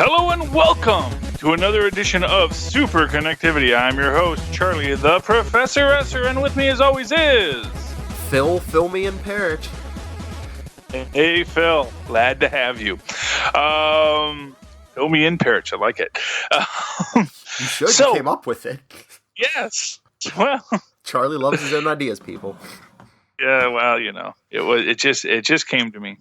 Hello and welcome to another edition of Superconnectivity. I'm your host, Charlie, the Professor Esser, and with me as always is... Phil, Filmy, and Parrot. Hey, Phil. Glad to have you. Filmy and Parrot, I like it. You should. You came up with it. Yes. Well... Charlie loves his own ideas, people. Yeah, well, you know, it just came to me.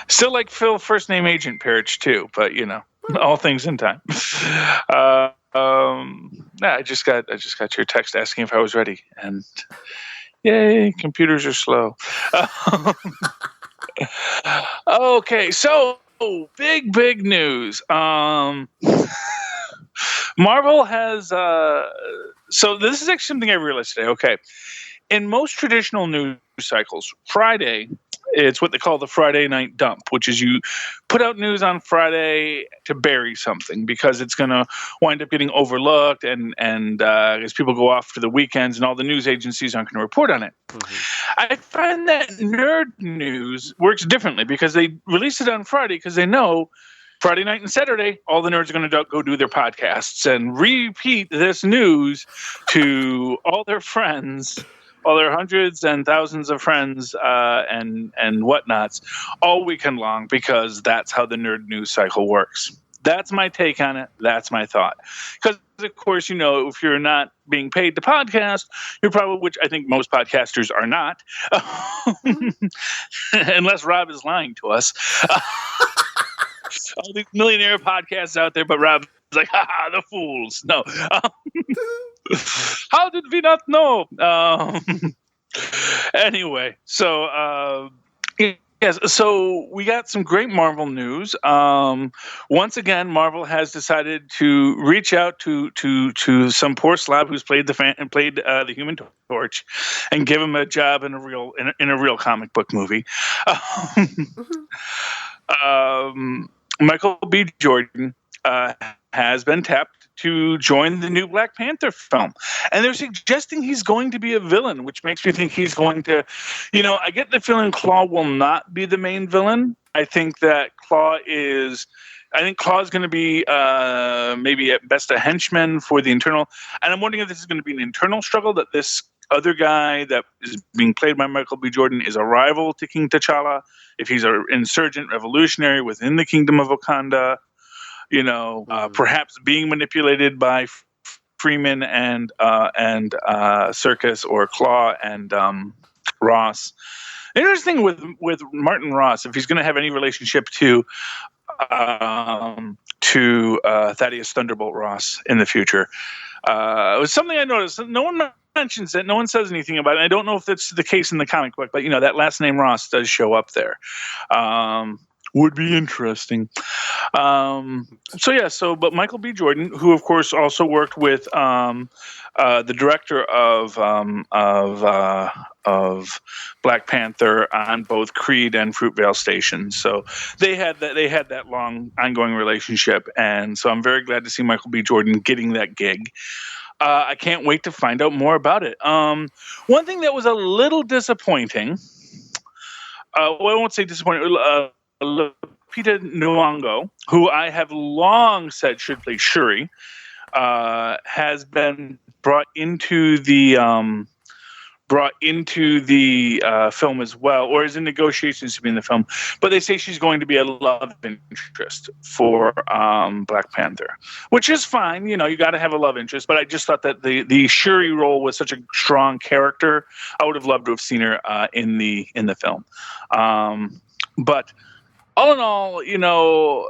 Still like Phil, first name Agent Parrish too, but you know, all things in time. I just got your text asking if I was ready, and yay, computers are slow. Okay, so big news. Marvel has. So this is actually something I realized today. Okay, in most traditional news cycles, Friday, it's what they call the Friday night dump, which is you put out news on Friday to bury something because it's going to wind up getting overlooked and as people go off for the weekends and all the news agencies aren't going to report on it. Mm-hmm. I find that nerd news works differently because they release it on Friday because they know Friday night and Saturday, all the nerds are going to go do their podcasts and repeat this news to all their friends, all their hundreds and thousands of friends and whatnots all weekend long because that's how the nerd news cycle works. That's my take on it. That's my thought. Because, of course, you know, if you're not being paid to podcast, you're probably, which I think most podcasters are not, unless Rob is lying to us. All these millionaire podcasts out there, but Rob's like, ha, the fools. No. How did we not know? Anyway, so yes, so we got some great Marvel news. Once again, Marvel has decided to reach out to some poor slob who's played the Human Torch, and give him a job in a real comic book movie. Michael B. Jordan has been tapped to join the new Black Panther film. And they're suggesting he's going to be a villain, which makes me think he's going to, you know, I get the feeling Claw will not be the main villain. I think that Claw is going to be maybe at best a henchman for the internal. And I'm wondering if this is going to be an internal struggle, that this other guy that is being played by Michael B. Jordan is a rival to King T'Challa, if he's an insurgent revolutionary within the Kingdom of Wakanda, you know, perhaps being manipulated by Freeman and Circus, or Claw and Ross. The interesting with Martin Ross, if he's going to have any relationship to Thaddeus Thunderbolt Ross in the future, it was something I noticed. No one mentions it. No one says anything about it. I don't know if that's the case in the comic book, but you know, that last name Ross does show up there. Would be interesting. But Michael B. Jordan, who of course also worked with the director of Black Panther on both Creed and Fruitvale Station, so they had that long ongoing relationship, and so I'm very glad to see Michael B. Jordan getting that gig. I can't wait to find out more about it. One thing that was a little disappointing, I won't say disappointing, Lupita Nyong'o, who I have long said should play Shuri, has been brought into the film as well, or is in negotiations to be in the film. But they say she's going to be a love interest for Black Panther, which is fine. You know, you got to have a love interest. But I just thought that the Shuri role was such a strong character. I would have loved to have seen her in the film. But all in all, you know,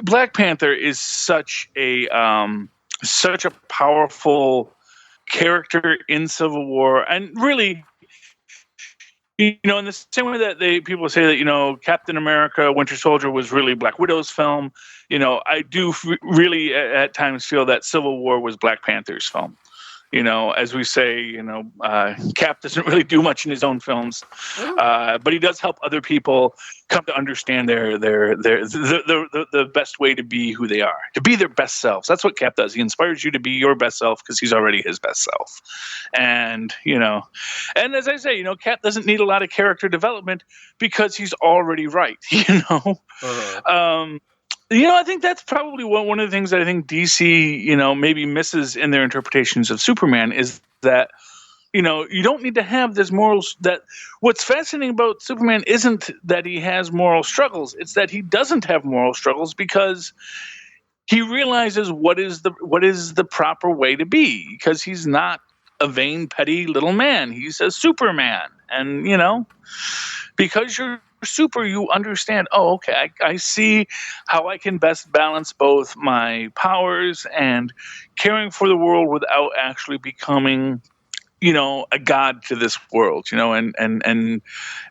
Black Panther is such a powerful character in Civil War, and really, you know, in the same way that people say that, you know, Captain America: Winter Soldier was really Black Widow's film. You know, I do really at times feel that Civil War was Black Panther's film. As we say, Cap doesn't really do much in his own films, but he does help other people come to understand the best way to be who they are, to be their best selves. That's what Cap does. He inspires you to be your best self because he's already his best self. And and as I say, Cap doesn't need a lot of character development because he's already right. I think that's probably one of the things that I think DC, maybe misses in their interpretations of Superman is that, you don't need to have this morals. That what's fascinating about Superman isn't that he has moral struggles; it's that he doesn't have moral struggles because he realizes what is the proper way to be. Because he's not a vain, petty little man; he's a Superman, and because you're super, you understand, okay, I see how I can best balance both my powers and caring for the world without actually becoming a god to this world, and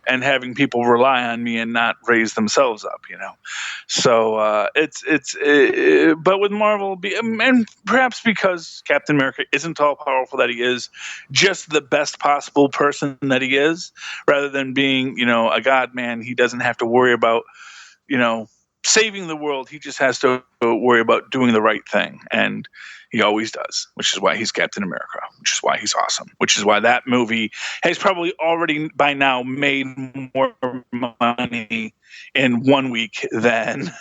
having people rely on me and not raise themselves up, So but with Marvel, and perhaps because Captain America isn't all powerful that he is, just the best possible person that he is, rather than being, a god man, he doesn't have to worry about, saving the world. He just has to worry about doing the right thing. And he always does, which is why he's Captain America, which is why he's awesome, which is why that movie has probably already by now made more money in 1 week than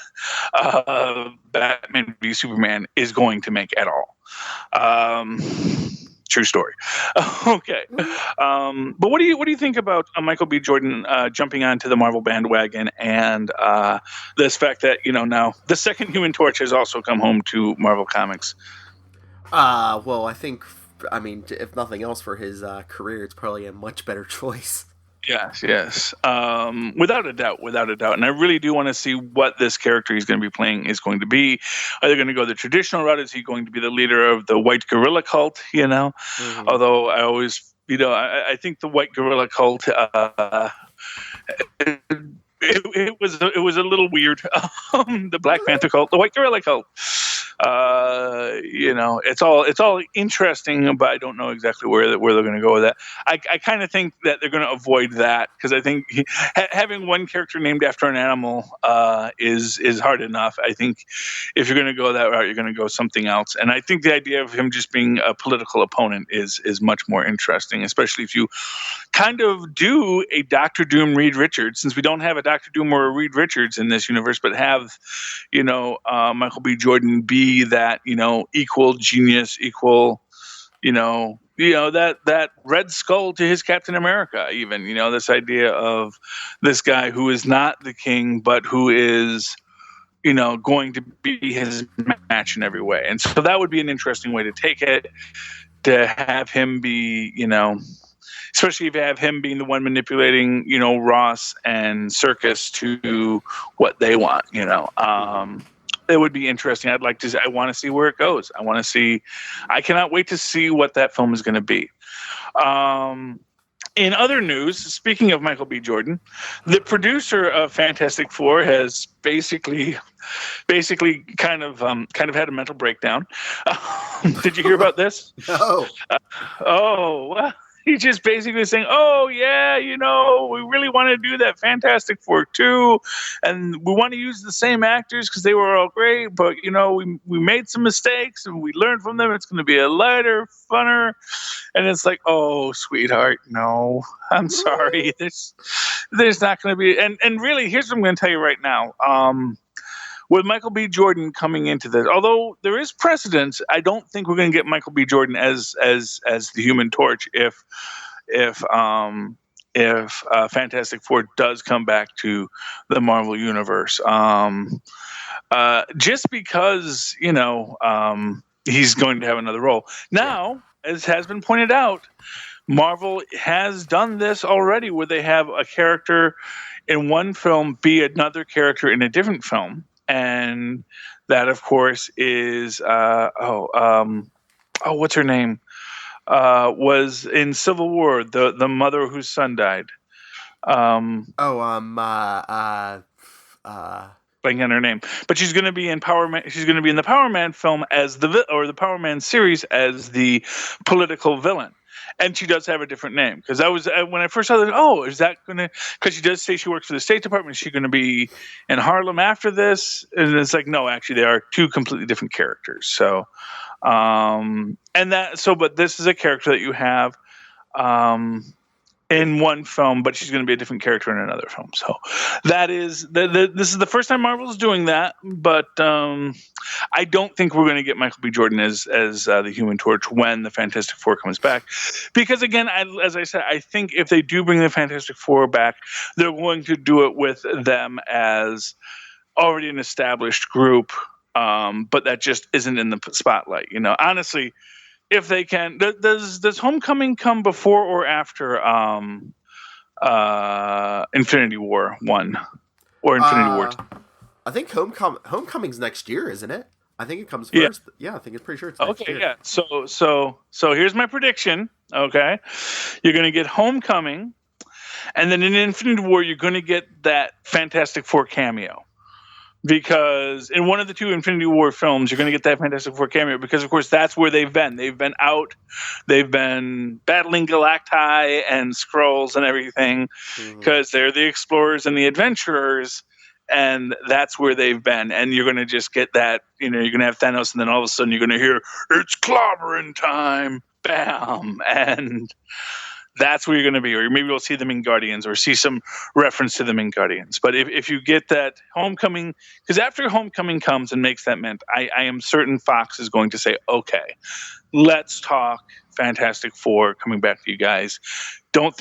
Batman v Superman is going to make at all. True story. Okay. But what do you think about Michael B. Jordan jumping onto the Marvel bandwagon and this fact that, now the second Human Torch has also come home to Marvel Comics? Well, I mean, if nothing else for his career, it's probably a much better choice. Yes. Without a doubt. And I really do want to see what this character he's going to be playing is going to be. Are they going to go the traditional route? Is he going to be the leader of the White Gorilla Cult, Mm-hmm. Although I always, I think the White Gorilla Cult, it was a little weird. The Black Panther Cult, the White Gorilla Cult. It's all interesting, but I don't know exactly where they're going to go with that. I kind of think that they're going to avoid that because I think having one character named after an animal is hard enough. I think if you're going to go that route, you're going to go something else. And I think the idea of him just being a political opponent is much more interesting, especially if you kind of do a Dr. Doom Reed Richards, since we don't have a Dr. Doom or a Reed Richards in this universe, but have Michael B. Jordan be that equal genius, equal that Red Skull to his Captain America, even this idea of this guy who is not the king but who is going to be his match in every way. And so that would be an interesting way to take it, to have him be especially if you have him being the one manipulating Ross and Circus to what they want. It would be interesting. I want to see where it goes. I cannot wait to see what that film is going to be. In other news, speaking of Michael B. Jordan, the producer of Fantastic Four has basically kind of had a mental breakdown. Did you hear about this? No. Well, he's just basically saying, we really want to do that Fantastic Four 2, and we want to use the same actors because they were all great, but, we made some mistakes, and we learned from them. It's going to be a lighter, funner, and it's like, oh, sweetheart, no, I'm sorry. There's not going to be, and really, here's what I'm going to tell you right now. With Michael B. Jordan coming into this, although there is precedence, I don't think we're going to get Michael B. Jordan as the Human Torch if Fantastic Four does come back to the Marvel universe. Just because he's going to have another role. Now, as has been pointed out, Marvel has done this already, where they have a character in one film be another character in a different film. And that, of course, is what's her name? Was in Civil War, the mother whose son died. But blanking on her name, but she's going to be in Power Man. She's going to be in the Power Man film as the Power Man series as the political villain. And she does have a different name, because I was when I first saw that. Oh, is that going to? Because she does say she works for the State Department. Is she going to be in Harlem after this? And it's like, no, actually, they are two completely different characters. So, but this is a character that you have in one film, but she's going to be a different character in another film. So that is this is the first time Marvel's doing that, but I don't think we're going to get Michael B. Jordan as the Human Torch when the Fantastic Four comes back, because again, as I said, I think if they do bring the Fantastic Four back, they're going to do it with them as already an established group, but that just isn't in the spotlight. Honestly. If they can, does Homecoming come before or after Infinity War 1 or Infinity War 2? I think Homecoming's next year, isn't it? I think it comes first. Yeah, I think it's pretty sure it's next year. Okay, yeah. So here's my prediction. Okay, you're going to get Homecoming, and then in Infinity War you're going to get that Fantastic Four cameo. Because in one of the two Infinity War films, you're going to get that Fantastic Four cameo, because, of course, that's where they've been. They've been out. They've been battling Galacti and Skrulls and everything, because they're the explorers and the adventurers, and that's where they've been. And you're going to just get that, you're going to have Thanos, and then all of a sudden you're going to hear, it's clobbering time, bam, and that's where you're going to be. Or maybe we'll see them in Guardians, or see some reference to them in Guardians. But if you get that Homecoming, because after Homecoming comes and makes that mint, I am certain Fox is going to say, okay, let's talk Fantastic Four coming back to you guys. Don't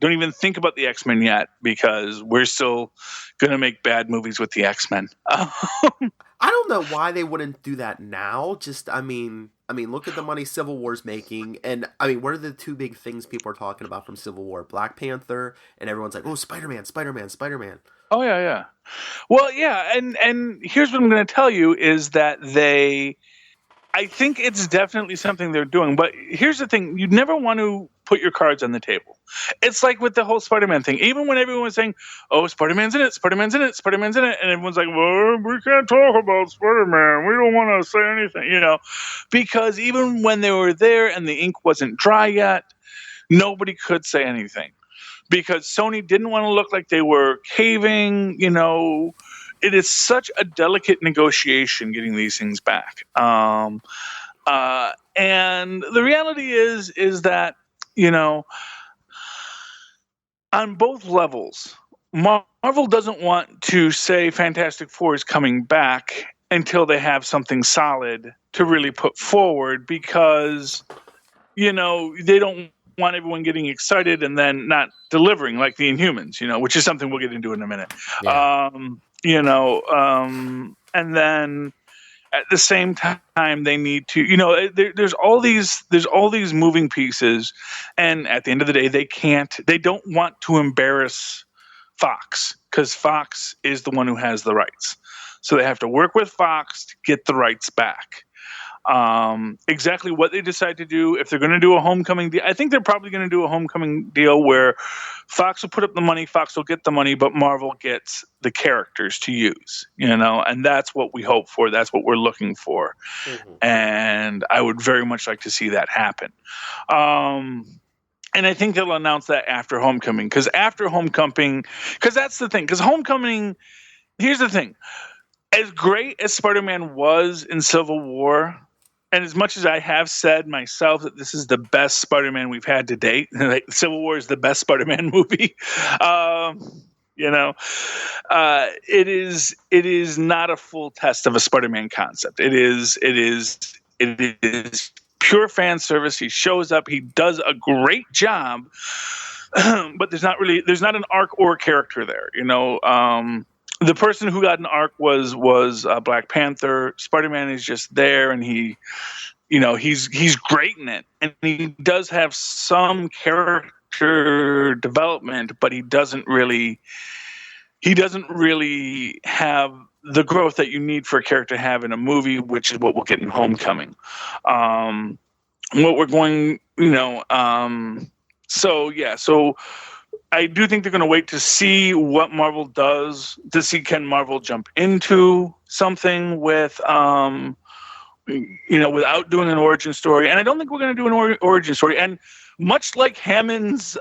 even think about the X-Men yet, because we're still going to make bad movies with the X-Men. I don't know why they wouldn't do that now. I mean, look at the money Civil War's making, and I mean, what are the two big things people are talking about from Civil War? Black Panther, and everyone's like, "Oh, Spider-Man." Oh yeah. Well, yeah, and here's what I'm going to tell you is that I think it's definitely something they're doing. But here's the thing: you never want to put your cards on the table. It's like with the whole Spider-Man thing. Even when everyone was saying, "Oh, Spider-Man's in it," and everyone's like, "Well, we can't talk about Spider-Man. We don't want to say anything," because even when they were there and the ink wasn't dry yet, nobody could say anything, because Sony didn't want to look like they were caving. It is such a delicate negotiation getting these things back. And the reality is that, on both levels, Marvel doesn't want to say Fantastic Four is coming back until they have something solid to really put forward, because, they don't want everyone getting excited and then not delivering, like the Inhumans, which is something we'll get into in a minute. Yeah. And then at the same time, they need to, there's all these moving pieces, and at the end of the day, they don't want to embarrass Fox, because Fox is the one who has the rights. So they have to work with Fox to get the rights back. Exactly what they decide to do, if they're going to do a Homecoming deal, I think they're probably going to do a Homecoming deal where Fox will put up the money, Fox will get the money, but Marvel gets the characters to use, and that's what we hope for. That's what we're looking for. Mm-hmm. And I would very much like to see that happen. And I think they'll announce that after Homecoming, because that's the thing, because Homecoming, here's the thing, as great as Spider-Man was in Civil War, and as much as I have said myself that this is the best Spider-Man we've had to date, like Civil War is the best Spider-Man movie, it is not a full test of a Spider-Man concept. It is pure fan service. He shows up, he does a great job, but there's not an arc or character there. The person who got an arc was Black Panther. Spider-Man is just there, and he's great in it, and he does have some character development, but he doesn't really have the growth that you need for a character to have in a movie, which is what we'll get in Homecoming. So I do think they're going to wait to see what Marvel does, to see can Marvel jump into something with, without doing an origin story. And I don't think we're going to do an origin story. And much like Hammond's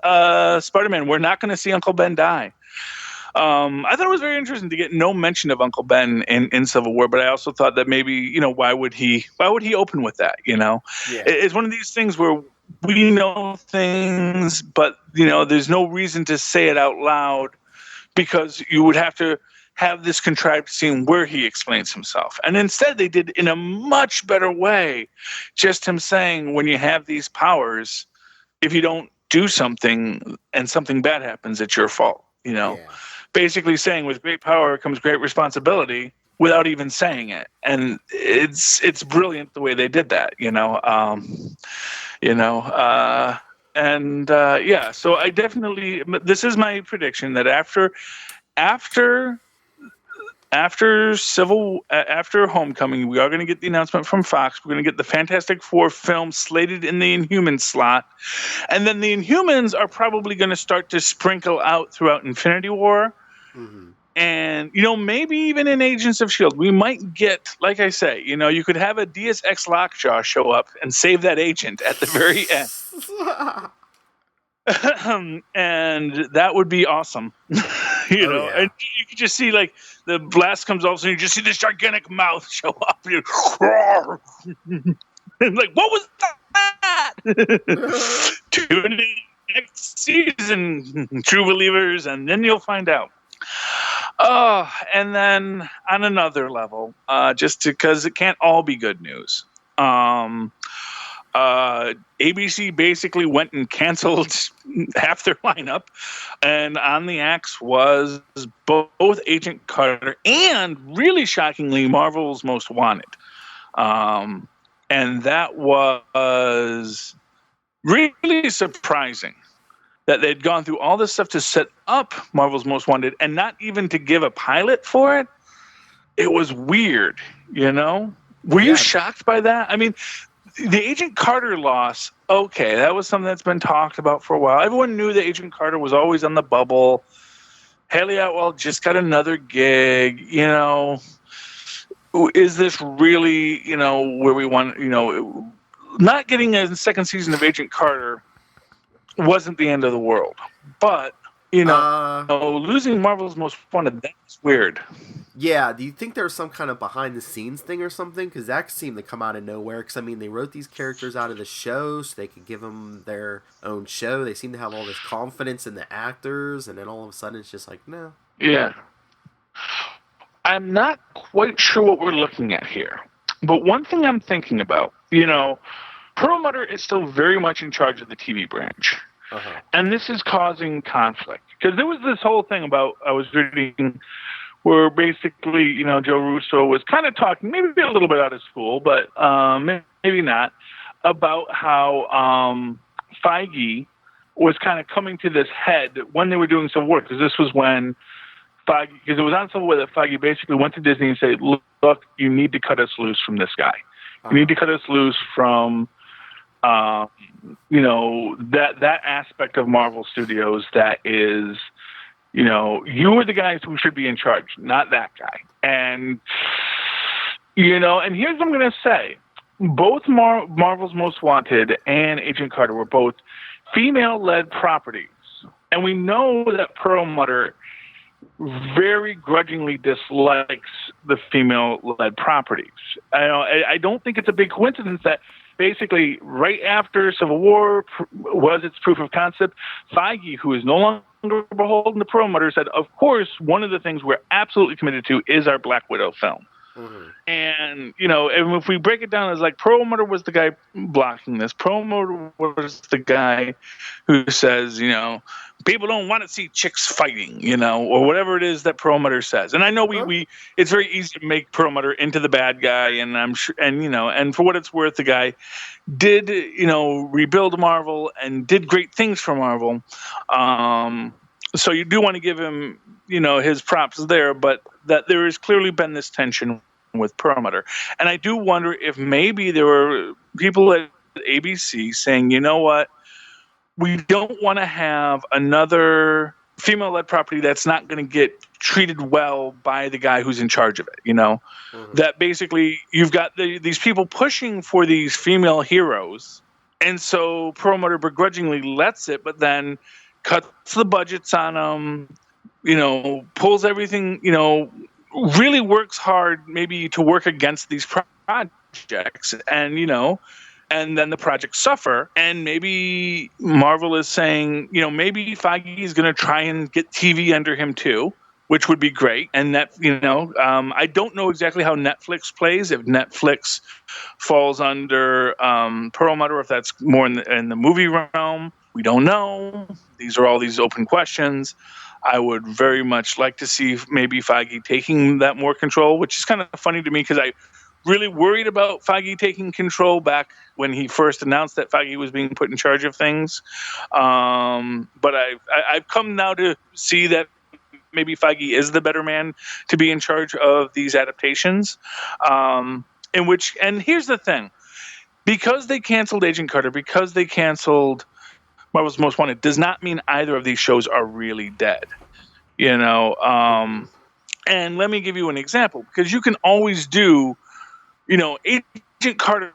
Spider-Man, we're not going to see Uncle Ben die. I thought it was very interesting to get no mention of Uncle Ben in Civil War, but I also thought that maybe, why would he open with that? It's one of these things where we know things, but there's no reason to say it out loud, because you would have to have this contrived scene where he explains himself. And instead they did in a much better way, just him saying, when you have these powers, if you don't do something and something bad happens, it's your fault. Basically saying with great power comes great responsibility without even saying it. And it's brilliant the way they did that, so I definitely, this is my prediction that after Homecoming, we are going to get the announcement from Fox. We're going to get the Fantastic Four film slated in the Inhumans slot. And then the Inhumans are probably going to start to sprinkle out throughout Infinity War. Mm-hmm. And, maybe even in Agents of S.H.I.E.L.D., we might get, like I say, you could have a Deus Ex Lockjaw show up and save that agent at the very end. And that would be awesome. And you could just see, like, the blast comes off, and you just see this gigantic mouth show up. And like, what was that? Tune in next season, true believers, and then you'll find out. And then on another level, just because it can't all be good news. ABC basically went and canceled half their lineup, and on the axe was both Agent Carter and, really shockingly, Marvel's Most Wanted. And that was really surprising that they'd gone through all this stuff to set up Marvel's Most Wanted and not even to give a pilot for it. It was weird, Were you shocked by that? I mean, the Agent Carter loss, okay, that was something that's been talked about for a while. Everyone knew that Agent Carter was always on the bubble. Haley Atwell just got another gig, Is this really, where we want, not getting a second season of Agent Carter wasn't the end of the world. But, losing Marvel's Most Wanted, that's weird. Yeah, do you think there's some kind of behind-the-scenes thing or something? Because that seemed to come out of nowhere. Because, they wrote these characters out of the show so they could give them their own show. They seem to have all this confidence in the actors, and then all of a sudden it's just like, no. Yeah. I'm not quite sure what we're looking at here. But one thing I'm thinking about, Perlmutter is still very much in charge of the TV branch. Uh-huh. And this is causing conflict. Because there was this whole thing about, I was reading, where basically, Joe Russo was kind of talking, maybe a little bit out of school, but maybe not, about how Feige was kind of coming to this head when they were doing Civil War. Because this was when Feige, because it was on Civil War that Feige basically went to Disney and said, look, you need to cut us loose from this guy. You need to cut us loose from, that aspect of Marvel Studios that is, you are the guys who should be in charge, not that guy. And, and here's what I'm going to say. Both Marvel's Most Wanted and Agent Carter were both female-led properties. And we know that Perlmutter very grudgingly dislikes the female-led properties. I don't think it's a big coincidence that basically right after Civil War was its proof of concept, Feige, who is no longer beholden to Perlmutter, said, of course, one of the things we're absolutely committed to is our Black Widow film. Mm-hmm. And, and if we break it down as like Perlmutter was the guy blocking this, Perlmutter was the guy who says, people don't want to see chicks fighting, or whatever it is that Perlmutter says. And I know we it's very easy to make Perlmutter into the bad guy, and I'm sure, and and for what it's worth, the guy did, rebuild Marvel and did great things for Marvel. So you do want to give him, his props there, but that there has clearly been this tension with Perlmutter. And I do wonder if maybe there were people at ABC saying, you know what, we don't want to have another female-led property that's not going to get treated well by the guy who's in charge of it, That basically you've got these people pushing for these female heroes, and so Perlmutter begrudgingly lets it, but then cuts the budgets on them, pulls everything, really works hard maybe to work against these projects, and then the projects suffer, and maybe Marvel is saying, maybe Feige is going to try and get TV under him too, which would be great. And that, I don't know exactly how Netflix plays. If Netflix falls under Perlmutter, if that's more in the movie realm, we don't know. These are all these open questions. I would very much like to see maybe Feige taking that more control, which is kind of funny to me because I really worried about Feige taking control back when he first announced that Feige was being put in charge of things. But I've come now to see that maybe Feige is the better man to be in charge of these adaptations. And here's the thing. Because they canceled Agent Carter, because they canceled Marvel's Most Wanted, does not mean either of these shows are really dead. And let me give you an example, because you can always do, Agent Carter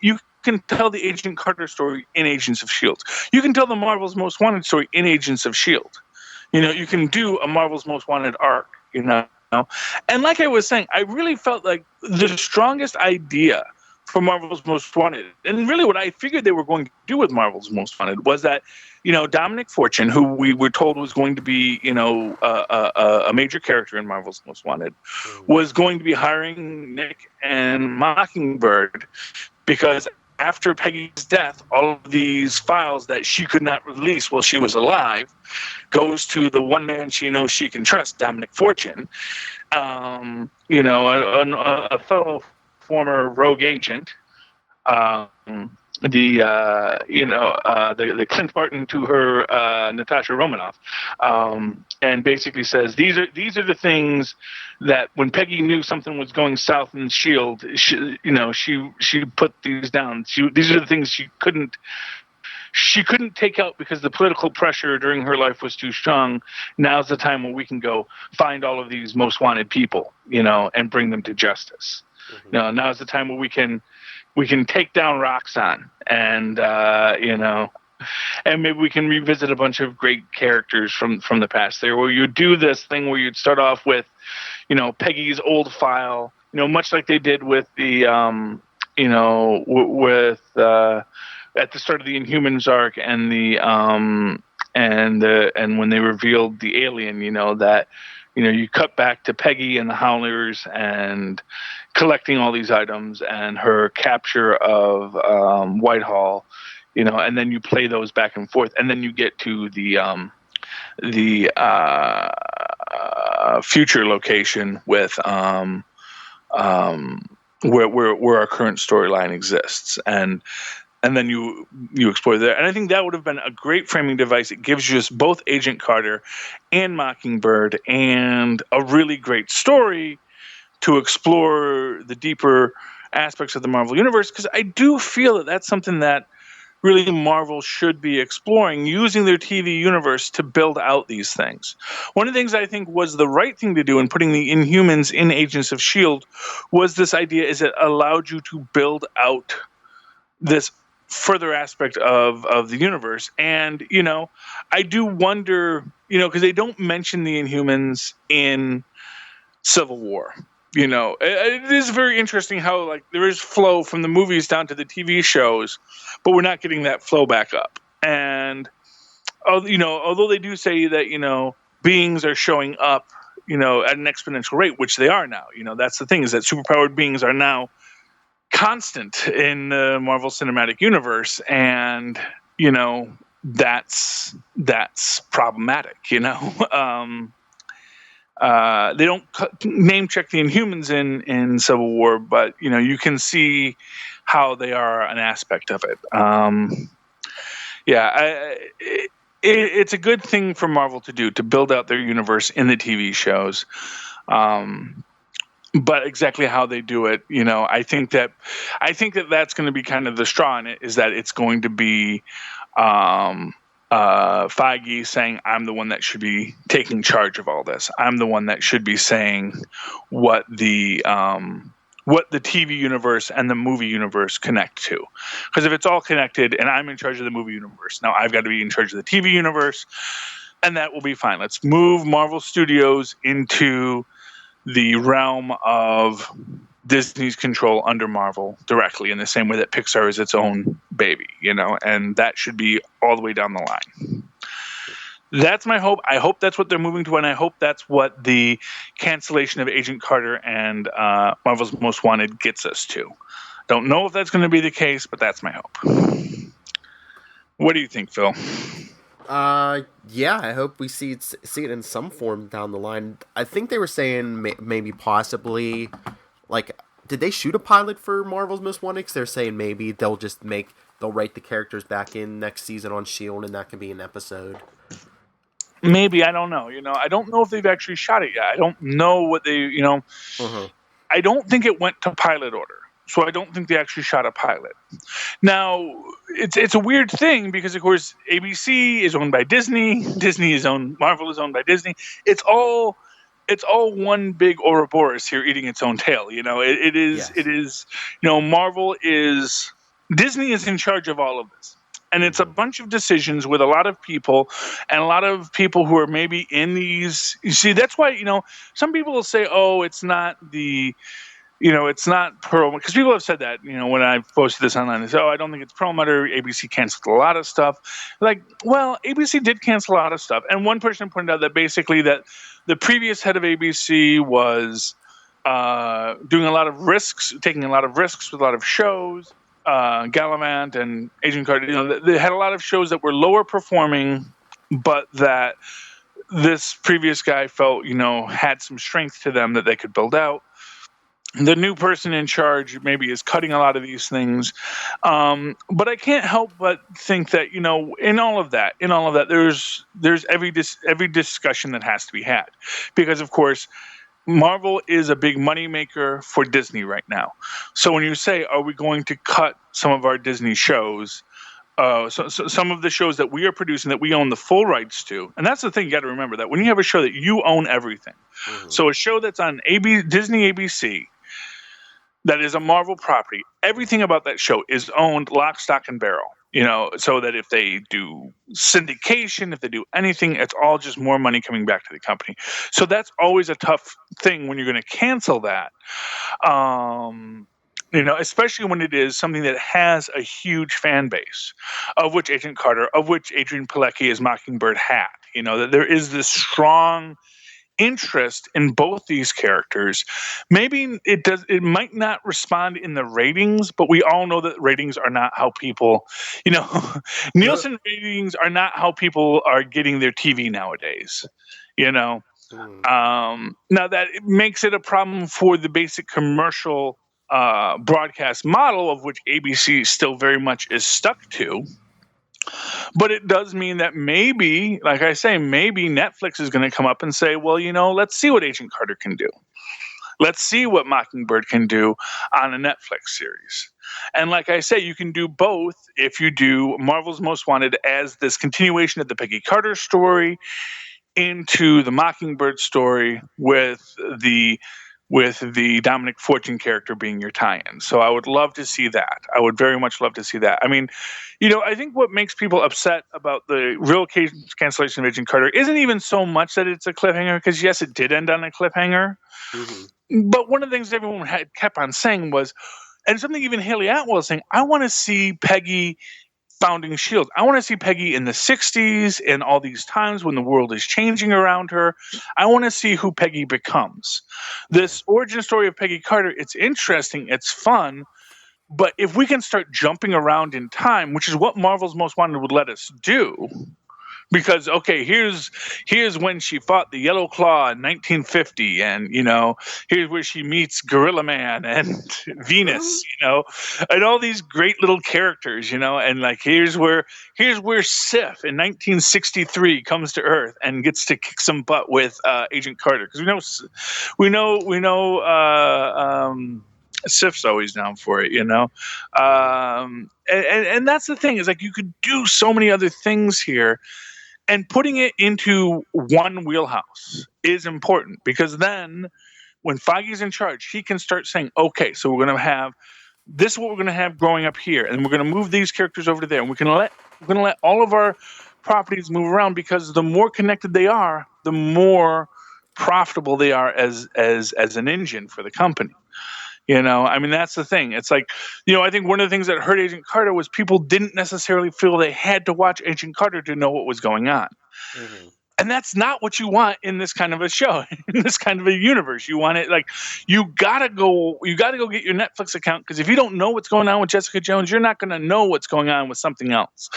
you can tell the Agent Carter story in Agents of S.H.I.E.L.D. You can tell the Marvel's Most Wanted story in Agents of S.H.I.E.L.D. You can do a Marvel's Most Wanted arc, And like I was saying, I really felt like the strongest idea for Marvel's Most Wanted, and really what I figured they were going to do with Marvel's Most Wanted, was that, Dominic Fortune, who we were told was going to be, a major character in Marvel's Most Wanted, was going to be hiring Nick and Mockingbird, because after Peggy's death, all of these files that she could not release while she was alive goes to the one man she knows she can trust, Dominic Fortune, a fellow former rogue agent, the Clint Barton to her Natasha Romanoff, and basically says these are the things that when Peggy knew something was going south in S.H.I.E.L.D., she put these down. These are the things she couldn't take out because the political pressure during her life was too strong. Now's the time when we can go find all of these most wanted people, and bring them to justice. Now's the time where we can take down Roxxon, and and maybe we can revisit a bunch of great characters from the past there, where you do this thing where you'd start off with, Peggy's old file, much like they did with the, at the start of the Inhumans arc and and when they revealed the alien, that, you cut back to Peggy and the Howlers and collecting all these items and her capture of Whitehall, and then you play those back and forth, and then you get to the future location with where our current storyline exists, and then you explore there. And I think that would have been a great framing device. It gives you just both Agent Carter and Mockingbird and a really great story to explore the deeper aspects of the Marvel Universe, because I do feel that that's something that really Marvel should be exploring, using their TV universe to build out these things. One of the things I think was the right thing to do in putting the Inhumans in Agents of S.H.I.E.L.D. was this idea is it allowed you to build out this further aspect of the universe. And, I do wonder, because they don't mention the Inhumans in Civil War. It is very interesting how there is flow from the movies down to the TV shows, but we're not getting that flow back up. And although they do say that beings are showing up at an exponential rate, which they are now. That's the thing, is that superpowered beings are now constant in the Marvel Cinematic Universe, and that's problematic. They don't name check the Inhumans in Civil War, but you can see how they are an aspect of it. It's a good thing for Marvel to do, to build out their universe in the TV shows. But exactly how they do it, I think that that's going to be kind of the straw in it, is that it's going to be Feige saying, I'm the one that should be taking charge of all this. I'm the one that should be saying what the TV universe and the movie universe connect to. Because if it's all connected and I'm in charge of the movie universe, now I've got to be in charge of the TV universe, and that will be fine. Let's move Marvel Studios into the realm of Disney's control under Marvel directly, in the same way that Pixar is its own baby, and that should be all the way down the line. That's my hope. I hope that's what they're moving to, and I hope that's what the cancellation of Agent Carter and Marvel's Most Wanted gets us to. Don't know if that's going to be the case, but that's my hope. What do you think, Phil? Yeah, I hope we see it in some form down the line. I think they were saying maybe possibly, like, did they shoot a pilot for Marvel's Most Wanted? 'Cause they're saying maybe they'll write the characters back in next season on S.H.I.E.L.D. and that can be an episode. Maybe, I don't know. I don't know if they've actually shot it yet. I don't know what they, I don't think it went to pilot order. So I don't think they actually shot a pilot. Now, it's a weird thing because, of course, ABC is owned by Disney. Marvel is owned by Disney. It's all one big Ouroboros here eating its own tail. It is. Yes. Marvel is, Disney is in charge of all of this. And it's a bunch of decisions with a lot of people, and a lot of people who are maybe in these. You see, that's why, some people will say, oh, it's not the. It's not Perlmutter, because people have said that, when I've posted this online, they say, oh, I don't think it's Perlmutter, ABC canceled a lot of stuff. Like, well, ABC did cancel a lot of stuff. And one person pointed out that basically that the previous head of ABC was taking a lot of risks with a lot of shows, Gallivant and Agent Carter. They had a lot of shows that were lower performing, but that this previous guy felt, had some strength to them that they could build out. The new person in charge maybe is cutting a lot of these things. But I can't help but think that, in all of that, there's every discussion that has to be had. Because, of course, Marvel is a big moneymaker for Disney right now. So when you say, are we going to cut some of our Disney shows, so some of the shows that we are producing that we own the full rights to, and that's the thing you got to remember, that when you have a show that you own everything, so a show that's on Disney ABC, that is a Marvel property, everything about that show is owned lock, stock, and barrel. So that if they do syndication, if they do anything, it's all just more money coming back to the company. So that's always a tough thing when you're going to cancel that. Especially when it is something that has a huge fan base, of which Agent Carter, of which Adrian Pilecki as Mockingbird had. That there is this strong interest in both these characters. Maybe it might not respond in the ratings, but we all know that ratings are not how people, Nielsen ratings are not how people are getting their TV nowadays. Now that it makes it a problem for the basic commercial broadcast model, of which ABC still very much is stuck to. But it does mean that maybe, like I say, maybe Netflix is going to come up and say, well, let's see what Agent Carter can do. Let's see what Mockingbird can do on a Netflix series. And like I say, you can do both if you do Marvel's Most Wanted as this continuation of the Peggy Carter story into the Mockingbird story with the Dominic Fortune character being your tie-in. So I would love to see that. I would very much love to see that. I mean, I think what makes people upset about the real cancellation of Agent Carter isn't even so much that it's a cliffhanger, because yes, it did end on a cliffhanger. Mm-hmm. But one of the things everyone had kept on saying was, and something even Haley Atwell was saying, I want to see Peggy founding S.H.I.E.L.D. I want to see Peggy in the 60s and all these times when the world is changing around her. I want to see who Peggy becomes. This origin story of Peggy Carter, it's interesting, it's fun, but if we can start jumping around in time, which is what Marvel's Most Wanted would let us do, because, okay, here's when she fought the Yellow Claw in 1950, and, here's where she meets Gorilla Man and Venus, and all these great little characters, and like, here's where Sif in 1963 comes to Earth and gets to kick some butt with Agent Carter, because we know Sif's always down for it, and that's the thing, is like you could do so many other things here, and putting it into one wheelhouse is important, because then when Feige's in charge, he can start saying, okay, so we're going to have this is what we're going to have growing up here, and we're going to move these characters over to there, and we're going to let all of our properties move around, because the more connected they are, the more profitable they are as an engine for the company. I mean, that's the thing. It's like, I think one of the things that hurt Agent Carter was people didn't necessarily feel they had to watch Agent Carter to know what was going on. Mm-hmm. And that's not what you want in this kind of a show, in this kind of a universe. You want it like, you gotta go get your Netflix account, because if you don't know what's going on with Jessica Jones, you're not going to know what's going on with something else,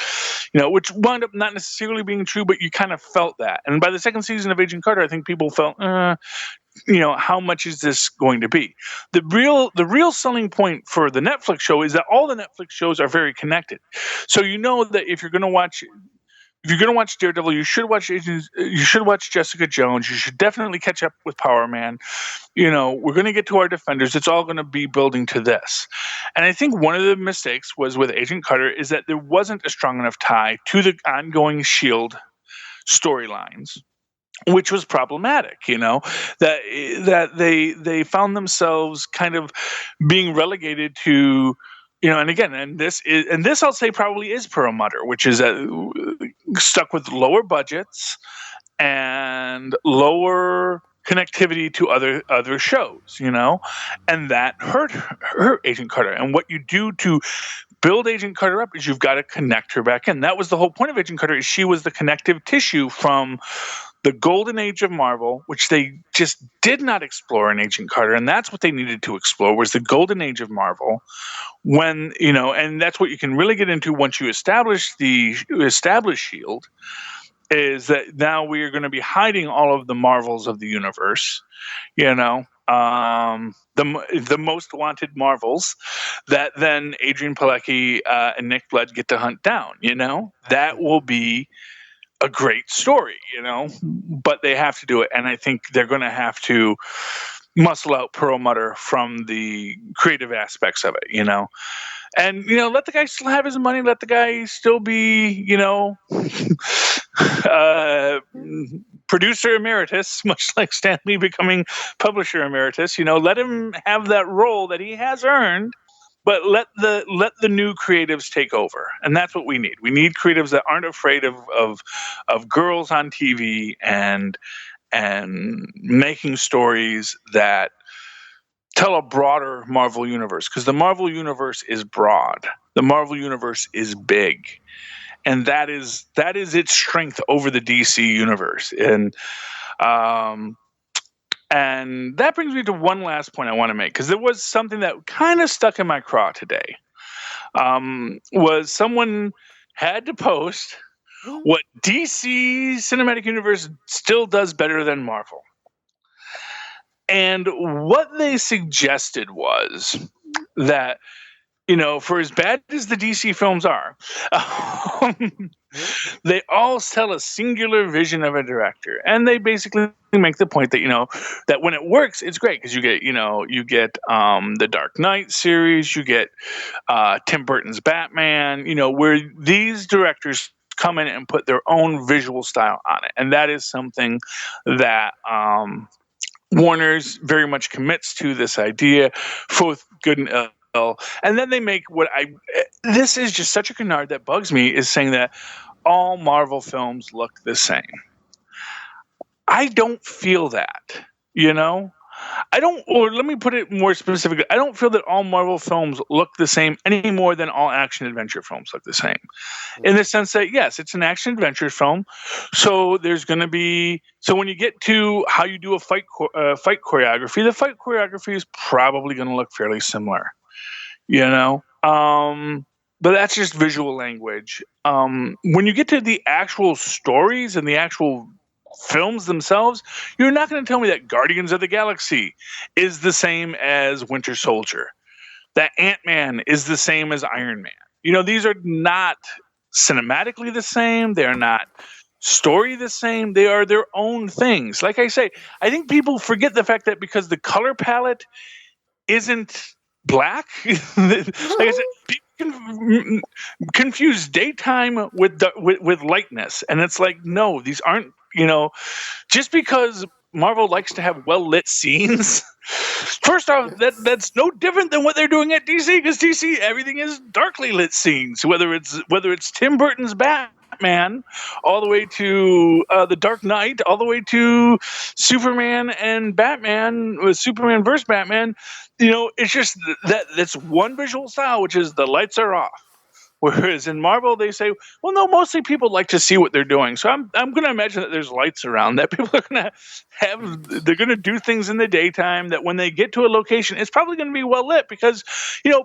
which wound up not necessarily being true, but you kind of felt that. And by the second season of Agent Carter, I think people felt, how much is this going to be? The real selling point for the Netflix show is that all the Netflix shows are very connected. So that if you're going to watch Daredevil, you should watch Jessica Jones. You should definitely catch up with Power Man. We're going to get to our Defenders. It's all going to be building to this. And I think one of the mistakes was with Agent Carter is that there wasn't a strong enough tie to the ongoing S.H.I.E.L.D. storylines, which was problematic, that they found themselves kind of being relegated to, and this I'll say probably is Perlmutter, which is stuck with lower budgets and lower connectivity to other shows, and that hurt Agent Carter. And what you do to build Agent Carter up is you've got to connect her back in. That was the whole point of Agent Carter, is she was the connective tissue from the golden age of Marvel, which they just did not explore in Agent Carter, and that's what they needed to explore, was the golden age of Marvel, when, and that's what you can really get into once you establish S.H.I.E.L.D., is that now we are going to be hiding all of the Marvels of the universe, the most wanted Marvels that then Adrian Pilecki and Nick Blood get to hunt down, that will be a great story, but they have to do it. And I think they're going to have to muscle out Perlmutter from the creative aspects of it, and, let the guy still have his money. Let the guy still be, producer emeritus, much like Stan Lee becoming publisher emeritus, let him have that role that he has earned. But let the new creatives take over, and that's what we need. We need creatives that aren't afraid of girls on TV and making stories that tell a broader Marvel universe, because the Marvel universe is broad. The Marvel universe is big, and that is its strength over the DC universe. And that brings me to one last point I want to make, because there was something that kind of stuck in my craw today. Was someone had to post what DC Cinematic Universe still does better than Marvel. And what they suggested was that, for as bad as the DC films are, they all tell a singular vision of a director, and they basically make the point that that when it works, it's great, because you get the Dark Knight series, you get Tim Burton's Batman, where these directors come in and put their own visual style on it, and that is something that Warner's very much commits to, this idea, both good and ill. And then they make this is just such a canard that bugs me, is saying that all Marvel films look the same. I don't feel that, I don't, or let me put it more specifically, I don't feel that all Marvel films look the same any more than all action adventure films look the same. In the sense that, yes, it's an action adventure film, so there's going to be, so when you get to how you do a fight choreography, the fight choreography is probably going to look fairly similar, but that's just visual language. When you get to the actual stories and the actual films themselves, you're not going to tell me that Guardians of the Galaxy is the same as Winter Soldier, that Ant-Man is the same as Iron Man. These are not cinematically the same. They're not story the same. They are their own things. Like I say, I think people forget the fact that because the color palette isn't black. Like I said, people confuse daytime with lightness, and it's like, no, these aren't. Just because Marvel likes to have well lit scenes. First off, that's no different than what they're doing at DC, because DC, everything is darkly lit scenes. Whether it's Tim Burton's Batman, all the way to the Dark Knight, all the way to Superman and Batman with Superman versus Batman. It's just that's one visual style, which is the lights are off. Whereas in Marvel, they say, well, no, mostly people like to see what they're doing. So I'm going to imagine that there's lights around, that people are going to they're going to do things in the daytime, that when they get to a location, it's probably going to be well lit because,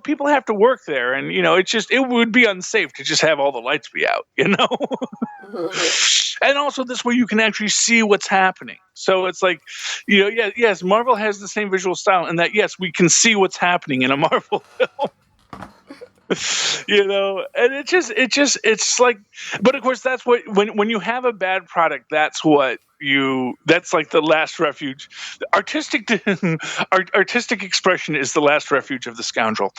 people have to work there. And, it would be unsafe to just have all the lights be out, And also this way you can actually see what's happening. So it's like, yes, Marvel has the same visual style, and that, yes, we can see what's happening in a Marvel film. And it's like, but of course that's what, when you have a bad product, that's like the last refuge. Artistic expression is the last refuge of the scoundrel.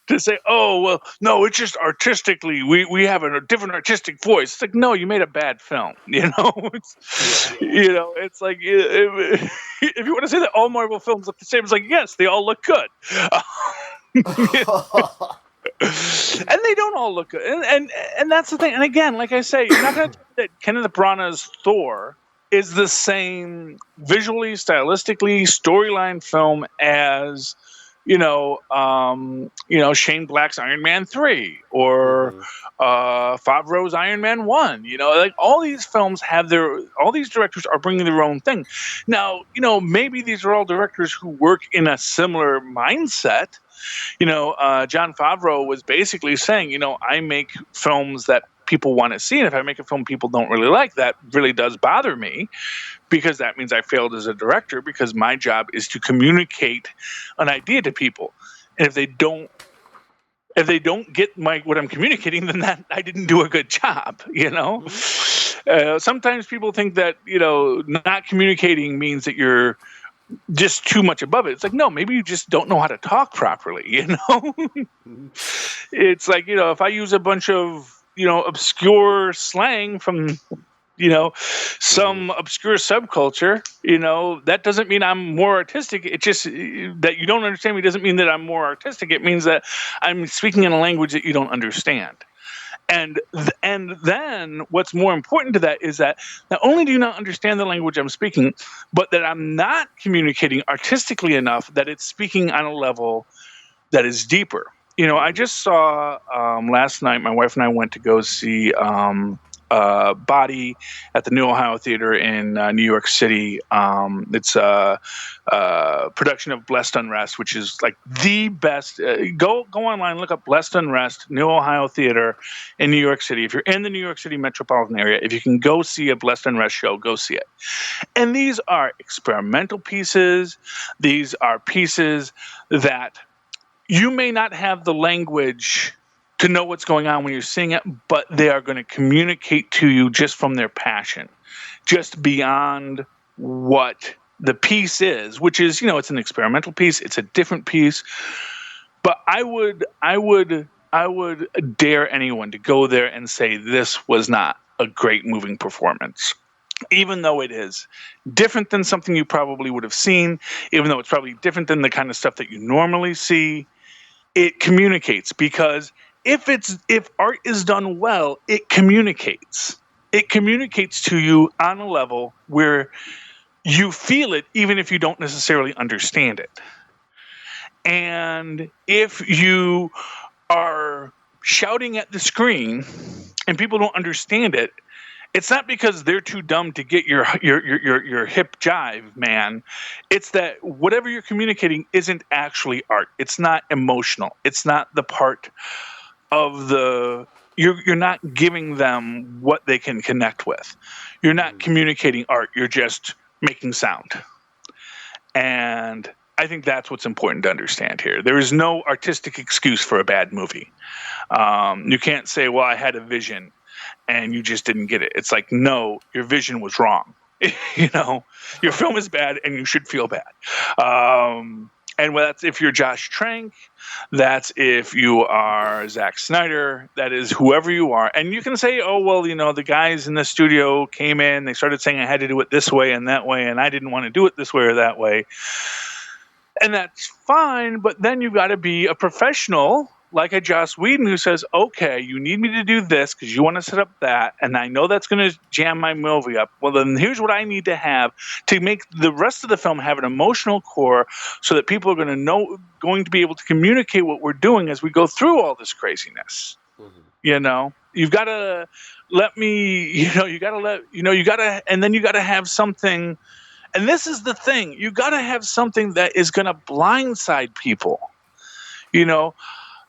To say, oh, well, no, it's just artistically, we have a different artistic voice. It's like, no, you made a bad film. It's like, if you want to say that all Marvel films look the same, it's like, yes, they all look good. And they don't all look good, and that's the thing. And again, like I say, you're not going to tell me that Kenneth Branagh's Thor is the same visually, stylistically, storyline film as Shane Black's Iron Man 3 or Favreau's Iron Man 1. Like all these films all these directors are bringing their own thing. Now, maybe these are all directors who work in a similar mindset. Jon Favreau was basically saying, I make films that people want to see, and if I make a film people don't really like, that really does bother me, because that means I failed as a director, because my job is to communicate an idea to people. And if they don't get what I'm communicating, then that I didn't do a good job, Sometimes people think that, not communicating means that you're just too much above it. It's like, no, maybe you just don't know how to talk properly, It's like, if I use a bunch of, obscure slang from, some obscure subculture, that doesn't mean I'm more artistic. It just, that you don't understand me doesn't mean that I'm more artistic. It means that I'm speaking in a language that you don't understand. And then what's more important to that is that not only do you not understand the language I'm speaking, but that I'm not communicating artistically enough that it's speaking on a level that is deeper. I just saw last night, my wife and I went to go see Body at the New Ohio Theater in New York City. It's a production of Blessed Unrest, which is like the best. Go online, look up Blessed Unrest, New Ohio Theater in New York City. If you're in the New York City metropolitan area, if you can go see a Blessed Unrest show, go see it. And these are experimental pieces. These are pieces that you may not have the language to know what's going on when you're seeing it, but they are going to communicate to you just from their passion, just beyond what the piece is, which is, it's an experimental piece. It's a different piece, but I would dare anyone to go there and say this was not a great moving performance, even though it is different than something you probably would have seen, even though it's probably different than the kind of stuff that you normally see. It communicates, because if art is done well, it communicates. It communicates to you on a level where you feel it, even if you don't necessarily understand it. And if you are shouting at the screen and people don't understand it, it's not because they're too dumb to get your hip jive, man. It's that whatever you're communicating isn't actually art. It's not emotional. It's not the part of the you're not giving them what they can connect with. You're not communicating art. You're just making sound. And I think that's what's important to understand here. There is no artistic excuse for a bad movie. You can't say, well, I had a vision and you just didn't get it. It's like, no, your vision was wrong. Your film is bad and you should feel bad. And that's if you're Josh Trank, that's if you are Zack Snyder, that is whoever you are. And you can say, oh, well, the guys in the studio came in, they started saying I had to do it this way and that way, and I didn't want to do it this way or that way. And that's fine, but then you've got to be a professional like a Joss Whedon who says, okay, you need me to do this because you want to set up that, and I know that's going to jam my movie up. Well, then here's what I need to have to make the rest of the film have an emotional core so that people are going to be able to communicate what we're doing as we go through all this craziness. Mm-hmm. You've got to let me, you got to, and then you got to have something, and this is the thing, you got to have something that is going to blindside people,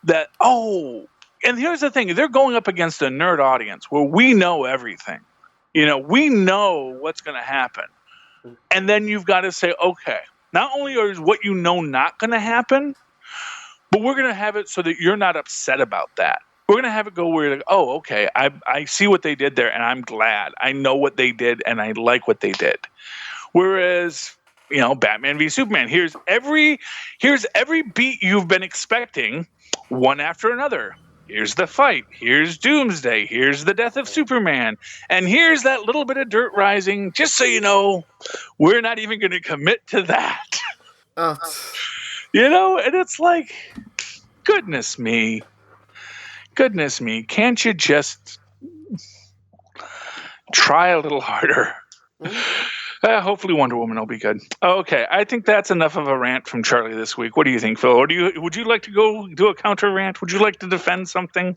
that, and here's the thing, they're going up against a nerd audience where we know everything. We know what's going to happen. And then you've got to say, okay, not only is what you know not going to happen, but we're going to have it so that you're not upset about that. We're going to have it go where you're like, oh, okay, I see what they did there, and I'm glad. I know what they did, and I like what they did. Whereas, Batman v Superman, here's every beat you've been expecting, one after another. Here's the fight. Here's Doomsday. Here's the death of Superman. And here's that little bit of dirt rising. Just so you know, we're not even going to commit to that. And it's like, goodness me. Can't you just try a little harder? Hopefully Wonder Woman will be good. Okay, I think that's enough of a rant from Charlie this week. What do you think, Phil? Or would you like to go do a counter rant? Would you like to defend something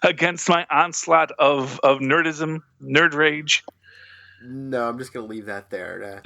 against my onslaught of nerdism, nerd rage? No, I'm just going to leave that there.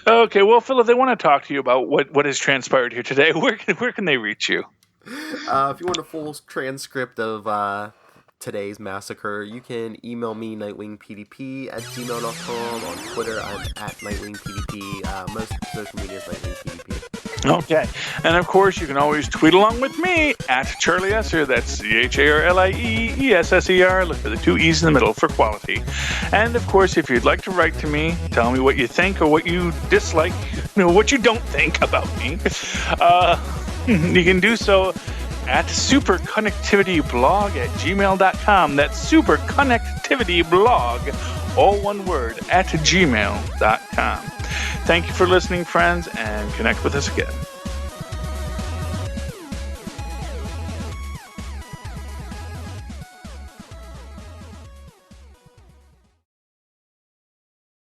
Okay, well, Phil, if they want to talk to you about what has transpired here today, where can they reach you? If you want a full transcript of today's massacre, you can email me nightwingpdp@gmail.com. On Twitter, I'm at nightwingpdp. Most social media is nightwingpdp. Okay, and of course you can always tweet along with me at Charlie Esser. That's CharlieEsser. Look for the two E's in the middle for quality. And of course, if you'd like to write to me, tell me what you think or what you dislike, what you don't think about me, you can do so at superconnectivityblog@gmail.com. That's superconnectivityblog, all one word, at gmail.com. Thank you for listening, friends, and connect with us again.